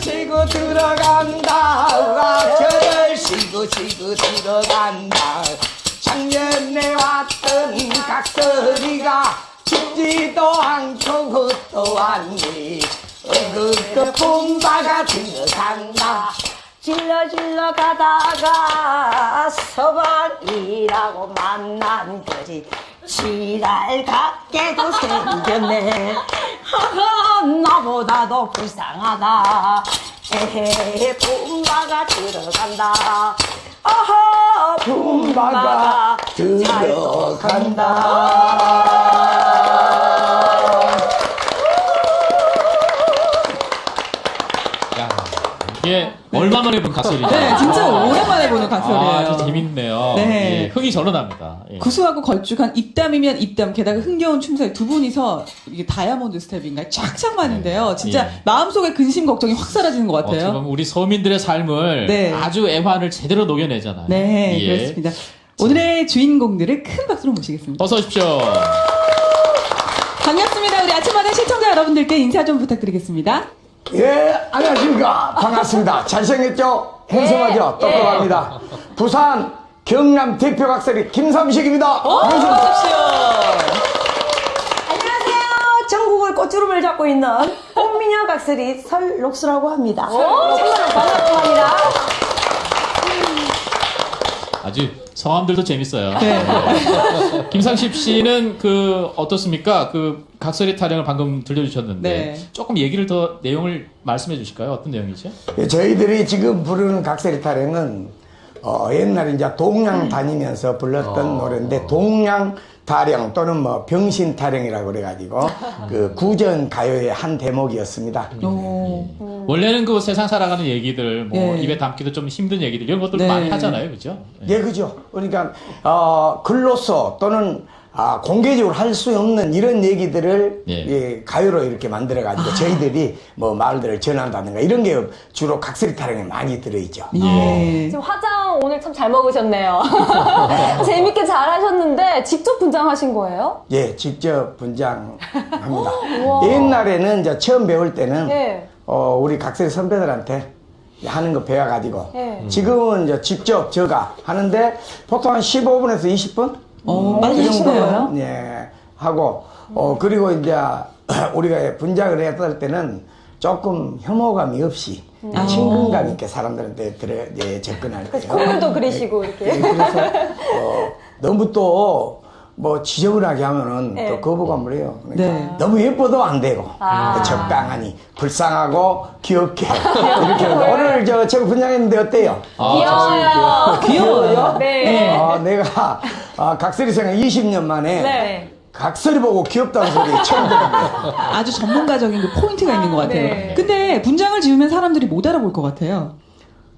쉬고 들어간다. 저를 쉬고 들어간다. 작년에 왔던 각설이가 죽지도 않고 흩어 왔니. 그 뿜바가 들어간다. 질러 가다가 서방이라고 만난 거지. 지랄 같게도 생겼네. 하하, 나보다도 불쌍하다. 에헤, 뿜바가 들어간다. 아하, 뿜바가 들어간다. 이게 얼마 만에 본 각설이죠? 네, 진짜 오랜만에 보는 각설이에요. 아주 재밌네요. 네. 예, 흥이 절로 납니다. 예. 구수하고 걸쭉한 입담이면 입담, 게다가 흥겨운 춤사위 두 분이서 이게 다이아몬드 스텝인가요? 쫙쫙 맞는데요. 진짜 예. 마음속에 근심 걱정이 확 사라지는 것 같아요. 지금 우리 서민들의 삶을 네. 아주 애환을 제대로 녹여내잖아요. 네, 예. 그렇습니다. 오늘의 주인공들을 큰 박수로 모시겠습니다. 어서 오십시오. 반갑습니다. 우리 아침마다 시청자 여러분들께 인사 좀 부탁드리겠습니다. 예, 안녕하십니까. 반갑습니다. 잘생겼죠? 행성하죠? 똑똑합니다. 부산 경남 대표 각설이 김삼식입니다. 어서 오십시오. 안녕하세요. 전국을 꽃주름을 잡고 있는 꽃미녀 각설이 설록수라고 합니다. 참여로 반갑습니다. 아주 성함들도 재밌어요. 네. 김상식 씨는 어떻습니까? 각설이 타령을 방금 들려주셨는데 네. 조금 얘기를 더 내용을 말씀해 주실까요? 어떤 내용이죠? 예, 저희들이 지금 부르는 각설이 타령은 옛날에 이제 동양 다니면서 불렀던 노래인데 동양 타령 또는 뭐 병신 타령이라고 그래가지고 그 구전 가요의 한 대목이었습니다. 원래는 세상 살아가는 얘기들, 예. 입에 담기도 좀 힘든 얘기들 이런 것들 네. 많이 하잖아요, 그죠? 예, 그죠. 그러니까 글로써 또는 공개적으로 할 수 없는 이런 얘기들을 예. 예, 가요로 이렇게 만들어가지고 저희들이 뭐 말들을 전한다든가 이런 게 주로 각설이 타령에 많이 들어있죠. 예. 지금 화장 오늘 참 잘 먹으셨네요. 재밌게 잘하셨는데 직접 분장하신 거예요? 예, 직접 분장합니다. 옛날에는 이제 처음 배울 때는 네. 우리 각설이 선배들한테 하는 거 배워가지고 네. 지금은 이제 직접 제가 하는데 보통 한 15분에서 20분? 빨리 하시네요. 예, 하고, 그리고 이제 우리가 분장을 했을 때는 조금 혐오감이 없이 친근감 있게 사람들한테 접근할 때요. 콧물도 그리시고 이렇게. 예, 그래서 너무 또 뭐 지저분하게 하면은 네. 또 거부감을 해요. 그러니까 네. 너무 예뻐도 안 되고 적당하니 불쌍하고 귀엽게 이렇게 오늘 제가 분장했는데 어때요? 귀여워요. 귀여워요? 네. 내가 각설이 생활 20년 만에 네. 각설이 보고 귀엽다는 소리 처음 들었네요. 아주 전문가적인 그 포인트가 있는 것 같아요. 네. 근데 분장을 지으면 사람들이 못 알아볼 것 같아요.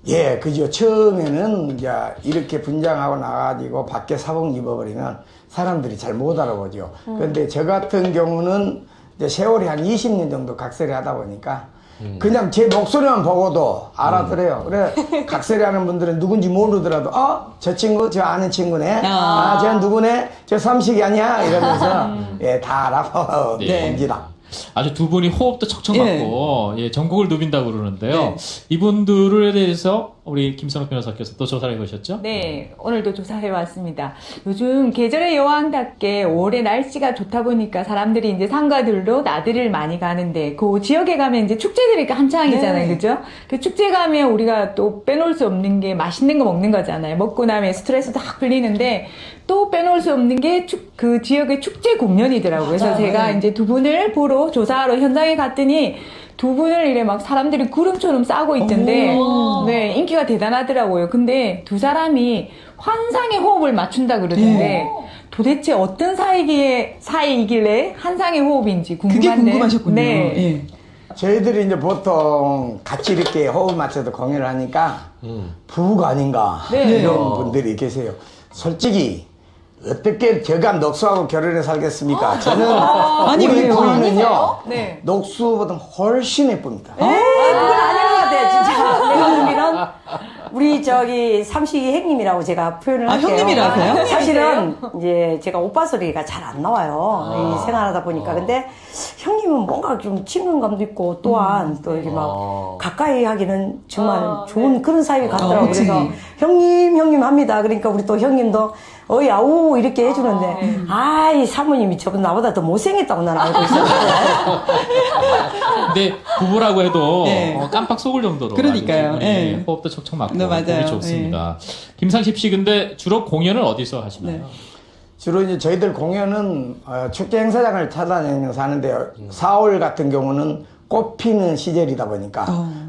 예, 그죠. 처음에는 이제 이렇게 분장하고 나가지고 밖에 사복 입어버리면 사람들이 잘 못 알아보죠. 그런데 저 같은 경우는 이제 세월이 한 20년 정도 각설이 하다 보니까 그냥 제 목소리만 보고도 알아들어요. 그래, 각설이 하는 분들은 누군지 모르더라도, 저 친구, 저 아는 친구네. 저 누구네? 저 삼식이 아니야? 이러면서, 예, 다 알아보 네. 봅니다. 아주 두 분이 호흡도 척척 예. 맞고 전국을 누빈다고 그러는데요. 네. 이분들에 대해서 우리 김선욱 변호사께서 또 조사를 해보셨죠? 네, 오늘도 조사해 왔습니다. 요즘 계절의 여왕답게 올해 날씨가 좋다 보니까 사람들이 이제 상가들로 나들이를 많이 가는데 그 지역에 가면 이제 축제들이 한창이잖아요, 그죠? 그 축제 가면 우리가 또 빼놓을 수 없는 게 맛있는 거 먹는 거잖아요. 먹고 나면 스트레스도 확 풀리는데 또 빼놓을 수 없는 게 그 지역의 축제 공연이더라고요. 그래서 제가 이제 두 분을 보러 조사하러 현장에 갔더니 두 분을 이래 막 사람들이 구름처럼 싸고 있던데, 네, 인기가 대단하더라고요. 근데 두 사람이 환상의 호흡을 맞춘다 그러던데, 도대체 어떤 사이이길래 환상의 호흡인지 궁금한데. 그게 궁금하셨군요. 네. 예. 저희들이 이제 보통 같이 이렇게 호흡 맞춰서 공연을 하니까 부부가 아닌가 네. 이런 분들이 계세요. 솔직히 어떻게 제가 녹수하고 결혼해 살겠습니까? 저는 아니, 우리 왜요? 부인은요 네. 녹수보다 훨씬 예쁩니다. 그건 아닌 것 같아요, 진짜. 내가 보기는. 우리 저기 삼식이 형님이라고 제가 표현을 아, 할게요. 형님이라세요? 사실은 이제 제가 오빠 소리가 잘 안 나와요. 이 생활하다 보니까. 근데 형님은 뭔가 좀 친근감도 있고 또한 또 이렇게 막 가까이 하기는 정말 좋은 그런 사이 같더라고요. 그치. 그래서 형님 합니다. 그러니까 우리 또 형님도 어이 아우 이렇게 해주는데 아이 사모님이 저분 나보다 더 못생겼다고 나는 알고 있었는데 근데 부부라고 해도 네. 깜빡 속을 정도로 그러니까요. 아주 네. 호흡도 척척 맞고 네, 맞아요. 몸이 좋습니다. 김상식 씨 근데 주로 공연을 어디서 하시나요? 네. 주로 이제 저희들 공연은 축제 행사장을 찾아다니면서 하는데요. 4월 같은 경우는 꽃 피는 시절이다 보니까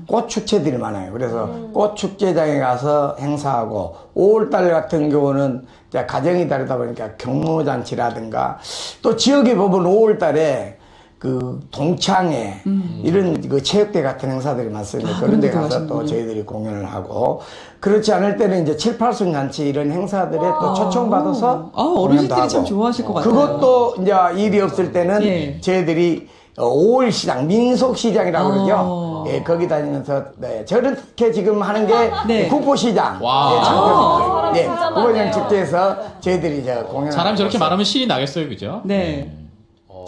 꽃 축제들이 많아요. 그래서 꽃 축제장에 가서 행사하고 5월달 같은 경우는 이제 가정이 다르다 보니까 경로잔치라든가 또 지역에 보면 5월달에 그 동창회 이런 그 체육대 같은 행사들이 많습니다. 그런 데 그런 데도 가서 또 하시는군요. 저희들이 공연을 하고 그렇지 않을 때는 이제 7, 8순 잔치 이런 행사들에 또 초청받아서 어르신들이 공연도 참 하고. 좋아하실 것 같아요. 그것도 이제 일이 없을 때는 예. 저희들이 5월 시장, 민속시장이라고 그러죠. 어. 예, 거기 다니면서, 네, 저렇게 지금 하는 게 네. 국보시장. 와. 예, 장터입니다. 예, 진짜 국보시장 많네요. 축제에서 저희들이 이제 공연. 사람이 저렇게 말하면 신이 나겠어요, 그죠? 네.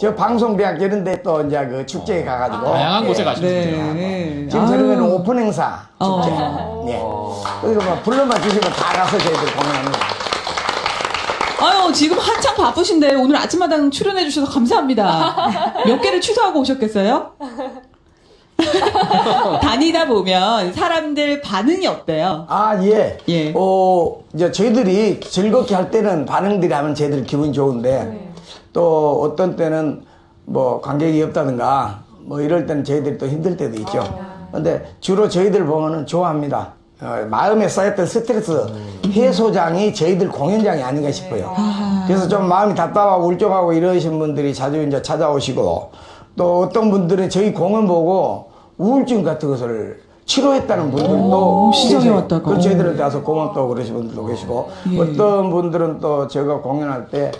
저 방송대학 이런 데 또 이제 그 축제에 가가지고. 다양한 곳에 예. 가시는군요. 네. 지금 저러면 오픈 행사 축제. 예. 그리고 뭐 불러만 주시면 다 가서 저희들 공연합니다. 아유, 지금 한창 바쁘신데 오늘 아침마당 출연해 주셔서 감사합니다. 몇 개를 취소하고 오셨겠어요? 다니다 보면 사람들 반응이 어때요? 아, 예. 예. 이제 저희들이 즐겁게 할 때는 반응들이 하면 저희들 기분 좋은데, 또 어떤 때는 뭐 관객이 없다든가, 뭐 이럴 때는 저희들이 또 힘들 때도 있죠. 근데 주로 저희들 보면은 좋아합니다. 마음에 쌓였던 스트레스 해소장이 저희들 공연장이 아닌가 싶어요. 그래서 좀 마음이 답답하고 울적하고 이러신 분들이 자주 이제 찾아오시고, 또 어떤 분들은 저희 공연 보고 우울증 같은 것을 치료했다는 분들도 시장에 계세요. 왔다가. 그 저희들한테 와서 고맙다고 그러신 분들도 계시고, 예. 어떤 분들은 또 제가 공연할 때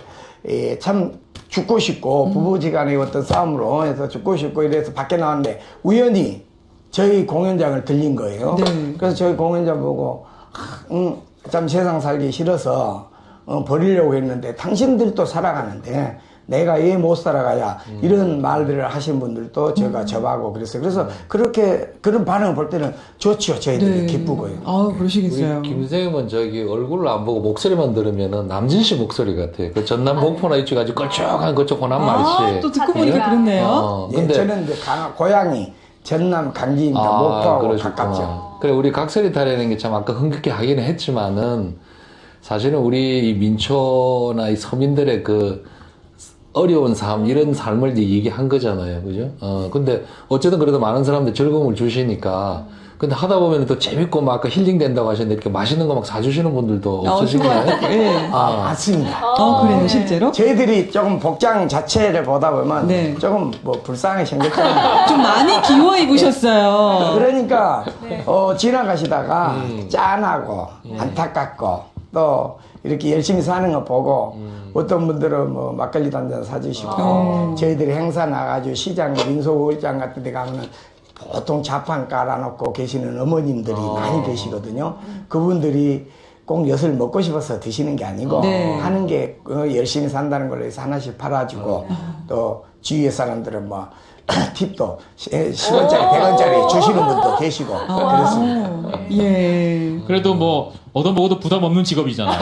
참 죽고 싶고 부부지간의 어떤 싸움으로 해서 죽고 싶고 이래서 밖에 나왔는데 우연히 저희 공연장을 들린 거예요. 네. 그래서 저희 공연장 보고 참 세상 살기 싫어서 버리려고 했는데 당신들도 살아가는데 내가 왜 못 살아가야 이런 말들을 하신 분들도 제가 접하고 그랬어요. 그래서 그렇게 그런 반응을 볼 때는 좋죠. 저희들이 기쁘고요. 아, 그러시겠어요. 우리 김선생님은 저기 얼굴을 안 보고 목소리만 들으면은 남진 씨 목소리 같아요. 그 전남 목포나 이쪽 아주 걸쭉한 그쪽 호남 말씨. 또 듣고 보니까 그렇네요. 예, 근데 저는 이제 고향이 전남 강진입니다. 목포하고 그러셨구나. 가깝죠. 그래 우리 각설이 타려는 게 참 아까 흥겹게 하기는 했지만은 사실은 우리 이 민초나 이 서민들의 그 어려운 삶 이런 삶을 이제 얘기한 거잖아요, 그죠? 근데 어쨌든 그래도 많은 사람들 즐거움을 주시니까. 근데 하다 보면 또 재밌고 막 아까 힐링 된다고 하셨는데 이렇게 맛있는 거 막 사주시는 분들도 없으신가요? 예. 맞습니다. 그래요, 실제로? 저희들이 조금 복장 자체를 보다 보면 네. 조금 뭐 불쌍하게 생겼잖아요. 좀 많이 귀여워 입으셨어요. 그러니까 지나가시다가 짠하고 안타깝고 또 이렇게 열심히 사는 거 보고 어떤 분들은 뭐 막걸리도 한잔 사주시고 저희들이 행사 나가지고 시장 민속을장 같은 데 가면은 보통 자판 깔아놓고 계시는 어머님들이 많이 계시거든요. 그분들이 꼭 엿을 먹고 싶어서 드시는 게 아니고 네. 하는 게 열심히 산다는 걸로 해서 하나씩 팔아주고 또 주위의 사람들은 뭐 팁도 10원짜리, 100원짜리 주시는 분도 계시고 그렇습니다. 예. 그래도 뭐 얻어먹어도 부담 없는 직업이잖아요.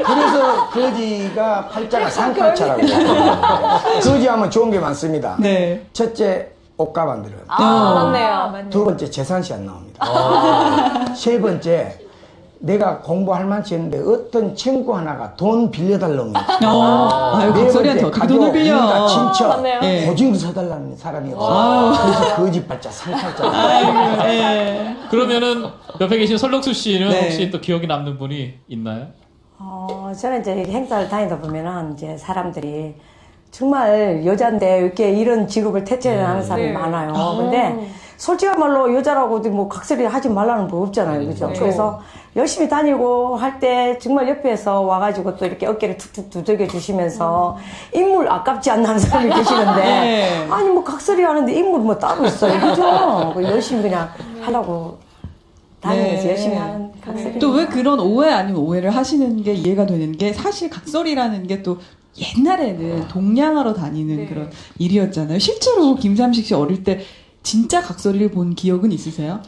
그래서 거지가 팔자가 상팔자라고 거지하면 좋은 게 많습니다. 네. 첫째 옷값 안 들어요. 맞네요. 두 번째 재산시 안 나옵니다. 세 번째 내가 공부할 만치 했는데 어떤 친구 하나가 돈 빌려달라고 합니다. 아유, 각설이한테 어떻게 돈을 빌려. 그러니까 친척 맞네요. 예. 보증 서달라는 사람이 없어요. 그래서 거지팔자 상팔자. 아이고, 예. 그러면은 옆에 계신 설록수 씨는 네. 혹시 또 기억에 남는 분이 있나요? 저는 이제 이렇게 행사를 다니다 보면은 이제 사람들이 정말 여잔데 이렇게 이런 직업을 태천하는 사람이 많아요. 근데 솔직한 말로 여자라고 뭐 각설이 하지 말라는 거 없잖아요. 그죠? 그래서 열심히 다니고 할 때 정말 옆에서 와가지고 또 이렇게 어깨를 툭툭 두들겨 주시면서 인물 아깝지 않나 하는 사람이 계시는데 네. 아니, 뭐, 각설이 하는데 인물 뭐 따로 있어요. 그죠? 열심히 그냥 하려고. 다니면서 네. 열심히 하는 각설이. 또 왜 그런 오해 아니면 오해를 하시는 게 이해가 되는 게 사실 각설이라는 게 또 옛날에는 동냥하러 다니는 그런 일이었잖아요. 실제로 김삼식 씨 어릴 때 진짜 각설이를 본 기억은 있으세요?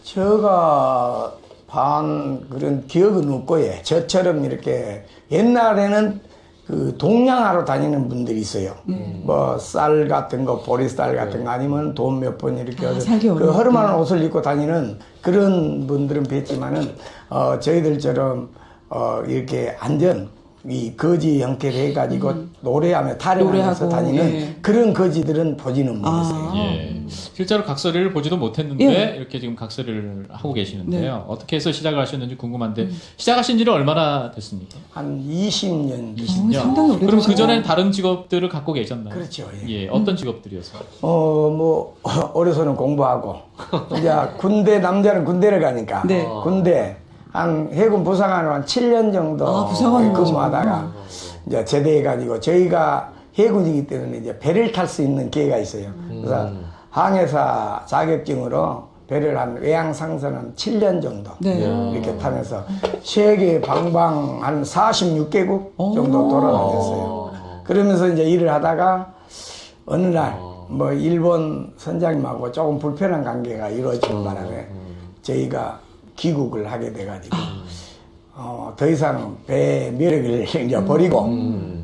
제가 그런 기억은 없고, 예. 저처럼 이렇게 옛날에는 그 동냥하러 다니는 분들이 있어요. 뭐 쌀 같은 거, 보리쌀 같은 거 아니면 돈 몇 번 이렇게 살기 그 어려울 허름한 옷을 입고 다니는 그런 분들은 뵀지만은 저희들처럼 이렇게 이 거지 형태로 해가지고 노래하며 타령하면서 노래하고, 다니는 예. 그런 거지들은 보지는 못했어요. 예. 실제로 각설이를 보지도 못했는데 예. 이렇게 지금 각설이를 하고 계시는데요. 어떻게 해서 시작을 하셨는지 궁금한데 시작하신 지는 얼마나 됐습니까? 한 20년. 20년. 상당히 오래되셨네요. 그럼 그 전엔 다른 직업들을 갖고 계셨나요? 그렇죠. 예. 예. 어떤 직업들이었어요? 어려서는 공부하고, 이제 남자는 군대를 가니까, 네. 군대, 해군 부상하는 한 7년 정도 부상하는 거죠. 근무하다가, 이제 제대해가지고, 저희가 해군이기 때문에 이제 배를 탈 수 있는 기회가 있어요. 그래서 항해사 자격증으로 배를 외양 상선은 7년 정도 네. 이렇게 타면서 세계 방방 한 46개국 정도 돌아다녔어요. 그러면서 이제 일을 하다가 어느 날 뭐 일본 선장님하고 조금 불편한 관계가 이루어지는 바람에 저희가 귀국을 하게 돼가지고 더 이상 배 매력을 이제 버리고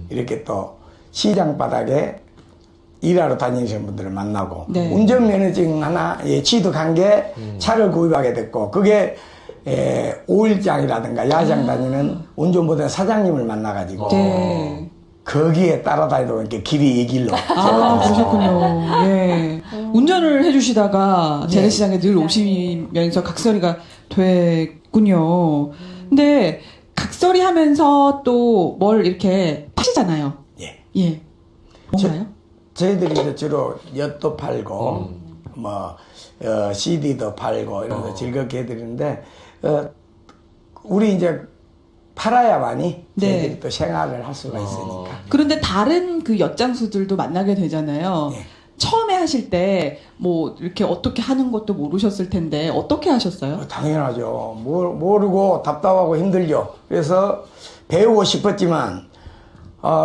이렇게 또 시장 바닥에 일하러 다니시는 분들을 만나고 네. 운전면허증 하나 취득한 게 차를 구입하게 됐고 그게 5일장이라든가 야장 다니는 운전부대 사장님을 만나가지고 네. 거기에 따라다니다 보니까 길이 이 길로 그러셨군요. 예. 운전을 해주시다가 재래시장에 늘 오시면서 각설이가 됐군요. 근데 각설이 하면서 또 뭘 이렇게 파시잖아요. 예. 예. 뭔가요? 저희들이 이제 주로 엿도 팔고 CD도 팔고 이런 거 즐겁게 해드리는데 우리 이제 팔아야만이 저희들이 또 생활을 할 수가 있으니까. 그런데 다른 그 엿장수들도 만나게 되잖아요. 예. 처음에 하실 때 뭐 이렇게 어떻게 하는 것도 모르셨을 텐데 어떻게 하셨어요? 당연하죠. 모르고 답답하고 힘들죠. 그래서 배우고 싶었지만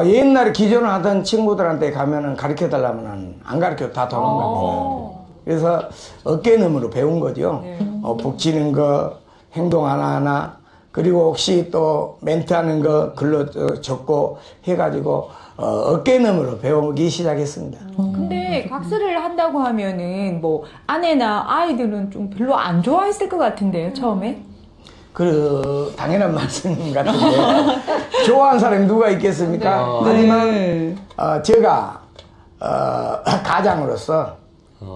옛날에 기존을 하던 친구들한테 가면은 가르쳐 달라면 안 가르쳐 다 도망갑니다. 그래서 어깨너머로 배운 거죠. 북치는 거, 행동 하나하나, 그리고 혹시 또 멘트하는 거 글로 적고 해가지고 어깨너머로 배우기 시작했습니다. 근데 각설을 한다고 하면은 뭐 아내나 아이들은 좀 별로 안 좋아했을 것 같은데요, 처음에? 당연한 말씀 같은데 좋아하는 사람이 누가 있겠습니까? 하지만 제가 가장으로서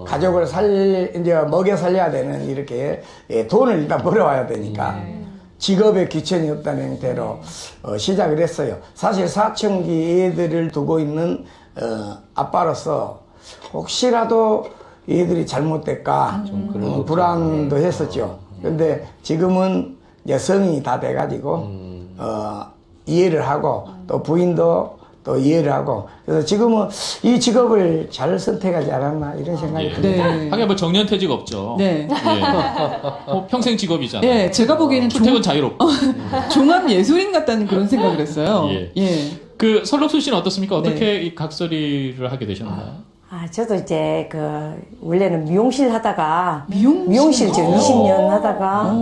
가족을 이제 먹여 살려야 되는 이렇게 돈을 일단 벌어와야 되니까 직업에 귀천이 없다는 형태로 시작을 했어요. 사실 사춘기 애들을 두고 있는 아빠로서 혹시라도 애들이 잘못될까 불안도 했었죠. 근데 지금은 이제 성인이 다 돼가지고 이해를 하고 또 부인도 또 이해를 하고 그래서 지금은 이 직업을 잘 선택하지 않았나 이런 생각이 듭니다. 하긴 뭐 정년퇴직 없죠. 네. 예. 평생 직업이잖아요. 예, 제가 보기에는 출퇴근 자유롭고. 종합 예술인 같다는 그런 생각을 했어요. 예. 그 설록수 씨는 어떻습니까? 어떻게 이 각설이를 하게 되셨나요? 저도 이제 원래는 미용실 하다가 미용실 지금 20년 하다가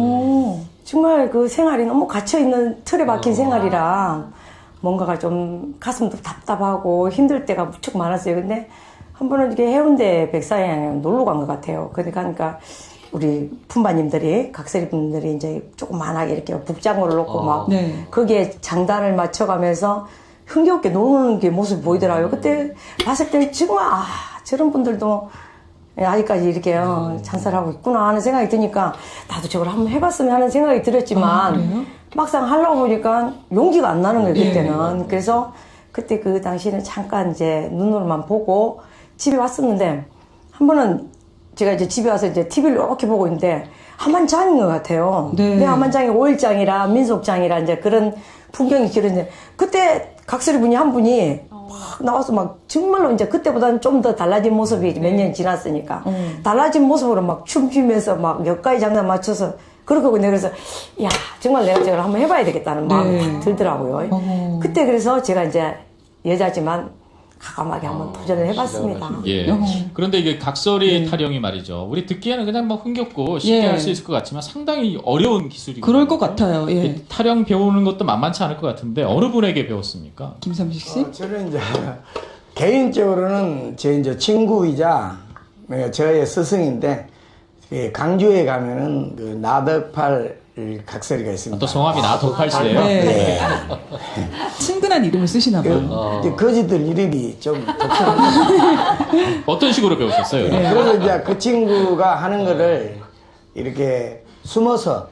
정말 그 생활이 너무 갇혀있는 틀에 박힌 생활이라 뭔가가 좀 가슴도 답답하고 힘들 때가 무척 많았어요. 근데 한 번은 이렇게 해운대 백사장에 놀러 간 것 같아요. 그러니까 우리 품바님들이 각설이 분들이 이제 조그만하게 이렇게 북장구를 놓고 막 거기에 장단을 맞춰가면서 흥겹게 노는 게 모습이 보이더라고요. 그때 봤을 때는 정말 저런 분들도 아직까지 이렇게 장사를 하고 있구나 하는 생각이 드니까 나도 저걸 한번 해봤으면 하는 생각이 들었지만 막상 하려고 보니까 용기가 안 나는 거예요, 그때는. 그래서 그때 그 당시에는 잠깐 이제 눈으로만 보고 집에 왔었는데 한 번은 제가 이제 집에 와서 이제 TV를 이렇게 보고 있는데 한만장인 것 같아요. 근데 한만장이 5일장이라 민속장이라 이제 그런 풍경이 길었는데 그때 각설이 분이 한 분이 막 나와서 막 정말로 이제 그때보다는 좀 더 달라진 모습이 몇 년 지났으니까 달라진 모습으로 막 춤추면서 막 몇 가지 장단 맞춰서 그러고 내가 그래서 야 정말 내가 저걸 한번 해봐야 되겠다는 마음이 네. 딱 들더라고요. 어머. 그때 그래서 제가 이제 여자지만 과감하게 한번 도전을 해봤습니다. 예. 그런데 이게 각설이 타령이 말이죠. 우리 듣기에는 그냥 뭐 흥겹고 쉽게 예. 할 수 있을 것 같지만 상당히 어려운 기술이고. 그럴 것 같아요. 예. 타령 배우는 것도 만만치 않을 것 같은데 어느 분에게 배웠습니까? 김삼식 씨? 저는 이제 개인적으로는 제 이제 친구이자 저의 스승인데 강주에 가면은 그 나덕팔 각설이가 있습니다. 또 성함이 나덕팔씨예요. 네. 친근한 이름을 쓰시나 그, 봐요. 이제 거지들 이름이 좀 독특합니다. 어떤 식으로 배우셨어요? 그래서 이제 그 친구가 하는 거를 이렇게 숨어서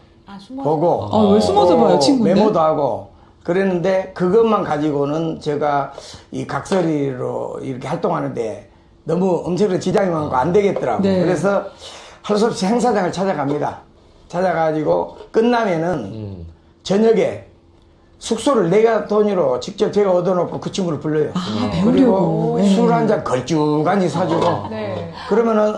보고 왜 숨어서 봐요, 친구인데? 메모도 하고 그랬는데 그것만 가지고는 제가 이 각설이로 이렇게 활동하는데 너무 엄청나게 지장이 많고 안 되겠더라고요. 네. 그래서 할 수 없이 행사장을 찾아갑니다. 찾아가지고 끝나면은 저녁에 숙소를 내가 돈으로 직접 제가 얻어놓고 그 친구를 불러요. 배우려고. 그리고 술 한 잔 걸쭉하니 사주고 그러면은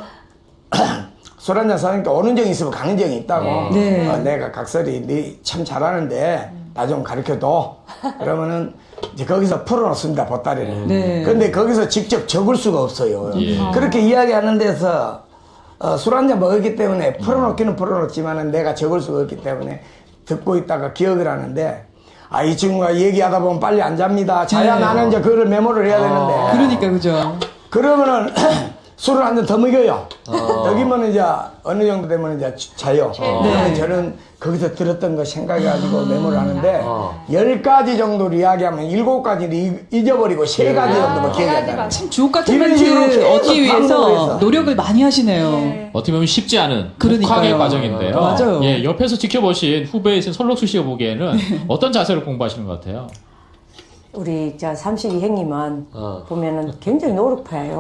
술 한 잔 사니까 오는 정이 있으면 가는 정이 있다고. 네. 내가 각설이 네 참 잘하는데 나 좀 가르쳐줘. 그러면은 이제 거기서 풀어놓습니다, 보따리를. 네. 근데 거기서 직접 적을 수가 없어요. 예. 그렇게 이야기하는 데서 술 한 잔 먹었기 때문에 풀어놓기는 풀어놓지만은 내가 적을 수가 없기 때문에 듣고 있다가 기억을 하는데 이 친구가 얘기하다 보면 빨리 안 잡니다. 자야 네. 나는 이제 그거를 메모를 해야 되는데. 그러니까 그죠. 그러면은 술을 한 잔 더 먹여요. 여기면 이제 어느 정도 되면 이제 자요. 그러면 저는 거기서 들었던 거 생각해가지고 메모를 하는데 10가지 정도를 이야기하면 7가지를 잊어버리고 3가지 정도만 기억이 안 나요. 참 주옥 같은 이런 멘트 식으로 계속 얻기 위해서 반복해서. 노력을 많이 하시네요. 어떻게 보면 쉽지 않은 그러니까요. 독학의 과정인데요. 맞아요. 예, 옆에서 지켜보신 후배이신 설록수 씨가 보기에는 어떤 자세를 공부하시는 것 같아요? 우리 저 삼식이 형님은 보면은 굉장히 노력파예요.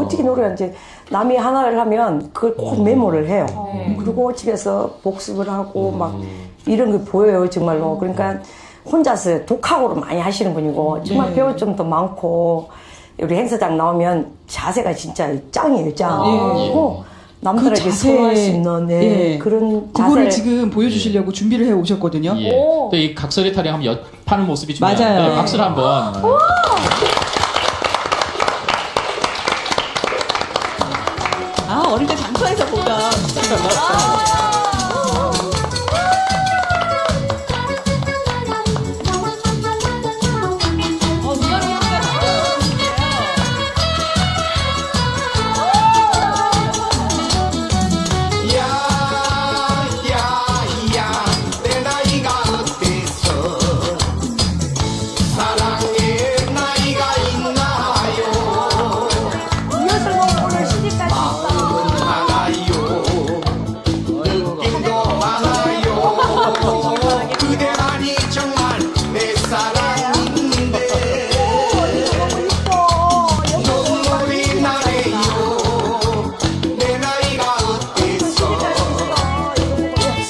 어떻게 노력하는지 남이 하나를 하면 그걸 꼭 메모를 해요. 그리고 집에서 복습을 하고 막 이런 게 보여요 정말로. 그러니까 혼자서 독학으로 많이 하시는 분이고 정말 배울 점도 많고 우리 행사장 나오면 자세가 진짜 짱이에요 짱. 그리고 남들에게 그 자세, 소화할 수 있는 예. 그런 그거를 자세를 지금 보여주시려고 준비를 해 오셨거든요. 예. 또 이 각설이 타령 하면 엿파는 모습이 중요한데 맞아요. 박수를 한번. 어릴 때 장터에서 보던. 야야야 내 나이가 어때서 사랑의 나이가 있나요 마음은 하나요 느낌도 하나요 그대만이 정말 내 사랑인데 눈물이 나네요 내 나이가 어때서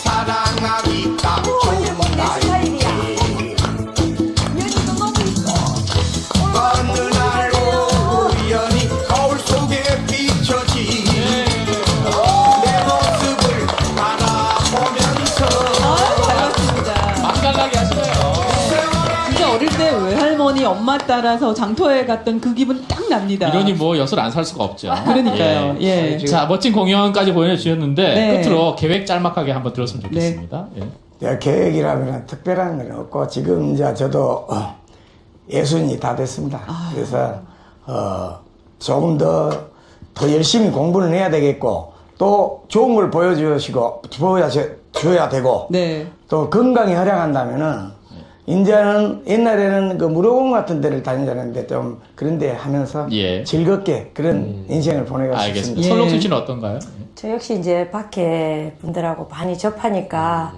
사랑하기 딱 좋은 나이인데 어느 날 우연히 거울 속에 비춰진 내 모습을 바라보면서 맛깔나게 하시네요. 진짜 어릴 때 외할머니 엄마 따라서 장터에 갔던 그 기분 딱 납니다. 이러니 뭐 엿을 안 살 수가 없죠. 그러니까요. 예. 자, 멋진 공연까지 보여주셨는데 네. 끝으로 계획 짤막하게 한번 들었으면 좋겠습니다. 예. 내가 계획이라면 특별한 건 없고 지금 이제 저도 예순이 다 됐습니다. 그래서 조금 더 열심히 공부를 해야 되겠고 또 좋은 걸 보여줘야 되고 네. 또 건강이 허락한다면은 이제는 옛날에는 그 무료공 같은 데를 다니자는데 좀 그런 데 하면서 예. 즐겁게 그런 인생을 보내고 알겠습니다. 싶습니다. 예. 설록수 씨는 어떤가요? 저 역시 이제 밖에 분들하고 많이 접하니까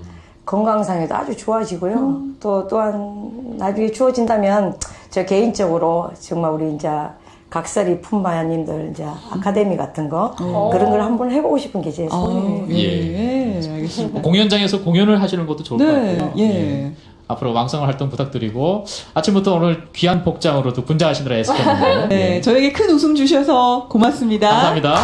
건강상에도 아주 좋아지고요. 또한 나중에 추워진다면 저 개인적으로 정말 우리 이제 각설이 품바야님들 이제 아카데미 같은 거 그런 걸 한번 해보고 싶은 게 제 소원이에요. 예. 알겠습니다. 공연장에서 공연을 하시는 것도 좋을 것 네. 같아요. 예. 앞으로 왕성한 활동 부탁드리고 아침부터 오늘 귀한 복장으로도 분장하시느라 애쓰셨는데 네. 저에게 큰 웃음 주셔서 고맙습니다. 감사합니다.